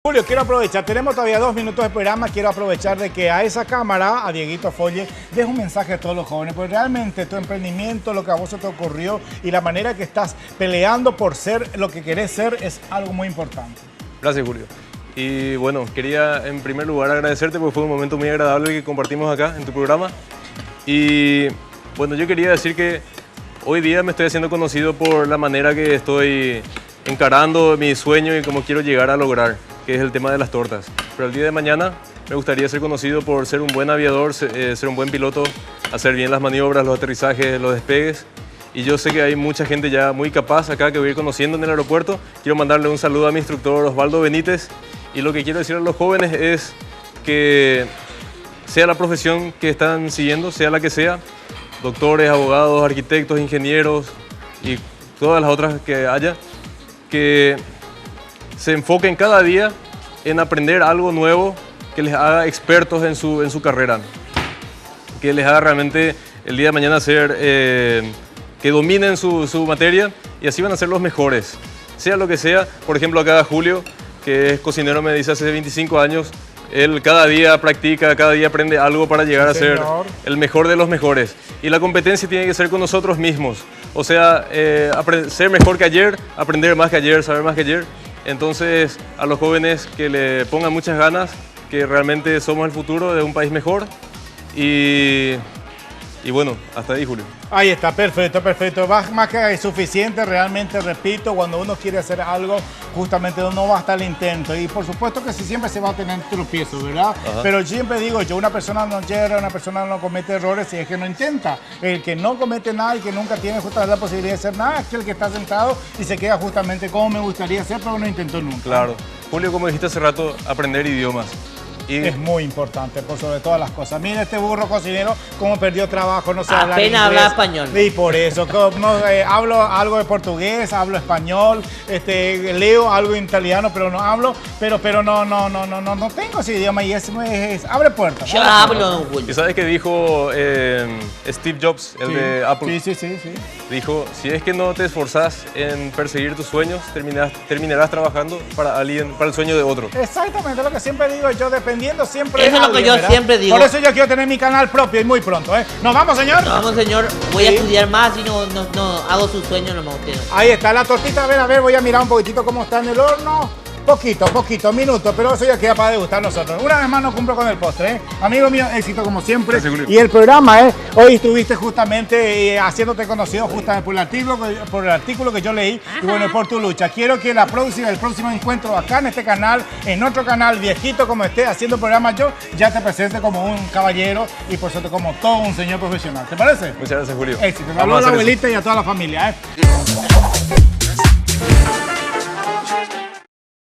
Julio, quiero aprovechar, tenemos todavía 2 minutos de programa, quiero aprovechar de que a esa cámara, a Dieguito Folle, deje un mensaje a todos los jóvenes, porque realmente tu emprendimiento, lo que a vos se te ocurrió y la manera que estás peleando por ser lo que querés ser es algo muy importante. Gracias, Julio. Y bueno, quería en primer lugar agradecerte porque fue un momento muy agradable que compartimos acá en tu programa. Y bueno, yo quería decir que hoy día me estoy haciendo conocido por la manera que estoy encarando mi sueño y cómo quiero llegar a lograr, que es el tema de las tortas. Pero el día de mañana me gustaría ser conocido por ser un buen aviador, ser un buen piloto, hacer bien las maniobras, los aterrizajes, los despegues. Y yo sé que hay mucha gente ya muy capaz acá que voy a ir conociendo en el aeropuerto. Quiero mandarle un saludo a mi instructor Osvaldo Benítez. Y lo que quiero decir a los jóvenes es que sea la profesión que están siguiendo, sea la que sea, doctores, abogados, arquitectos, ingenieros y todas las otras que haya, que se enfoquen cada día en aprender algo nuevo que les haga expertos en su carrera, que les haga realmente el día de mañana ser, que dominen su materia y así van a ser los mejores, sea lo que sea. Por ejemplo, acá Julio, que es cocinero, me dice hace 25 años, él cada día practica, cada día aprende algo para llegar a ser el mejor de los mejores. Y la competencia tiene que ser con nosotros mismos, o sea, ser mejor que ayer, aprender más que ayer, saber más que ayer. Entonces, a los jóvenes que le pongan muchas ganas, que realmente somos el futuro de un país mejor. Y bueno, hasta ahí, Julio. Ahí está, perfecto, perfecto. Más que suficiente, realmente, repito, cuando uno quiere hacer algo, justamente no basta el intento. Y por supuesto que sí, siempre se va a tener tropiezos, ¿verdad? Ajá. Pero siempre digo yo, una persona no yerra, una persona no comete errores si es que no intenta. El que no comete nada y que nunca tiene justamente la posibilidad de hacer nada es el que está sentado y se queda justamente como me gustaría hacer, pero no intentó nunca. Claro. Julio, como dijiste hace rato, aprender idiomas. Es muy importante, por sobre todas las cosas. Mira este burro cocinero, cómo perdió trabajo, no sé hablar inglés. Apenas habla español. Y por eso, hablo algo de portugués, hablo español, leo algo en italiano, pero no hablo, pero no tengo ese idioma y abre puertas. Yo hablo. ¿Y sabes qué dijo Steve Jobs, el de Apple? Sí. Dijo, si es que no te esforzás en perseguir tus sueños, terminarás trabajando para el sueño de otro. Exactamente, es lo que siempre digo yo, dependiendo siempre. Eso es lo que yo siempre digo. Por eso yo quiero tener mi canal propio y muy pronto, ¿eh? ¿Nos vamos, señor? Nos vamos, señor. Voy a estudiar más y no hago sus sueños nomás usted. Ahí está la tortita, a ver, voy a mirar un poquitito cómo está en el horno. Poquito, minutos, pero eso ya queda para degustar nosotros. Una vez más no cumplo con el postre, ¿eh? Amigo mío, éxito como siempre. Y el programa, hoy estuviste justamente haciéndote conocido justamente por el artículo que yo leí. Ajá. Y bueno, por tu lucha. Quiero que el próximo encuentro acá en este canal, en otro canal, viejito como esté haciendo programas yo, ya te presente como un caballero y por suerte como todo un señor profesional. ¿Te parece? Muchas gracias, Julio. Éxito. Saludos a la abuelita y a toda la familia, ¿eh?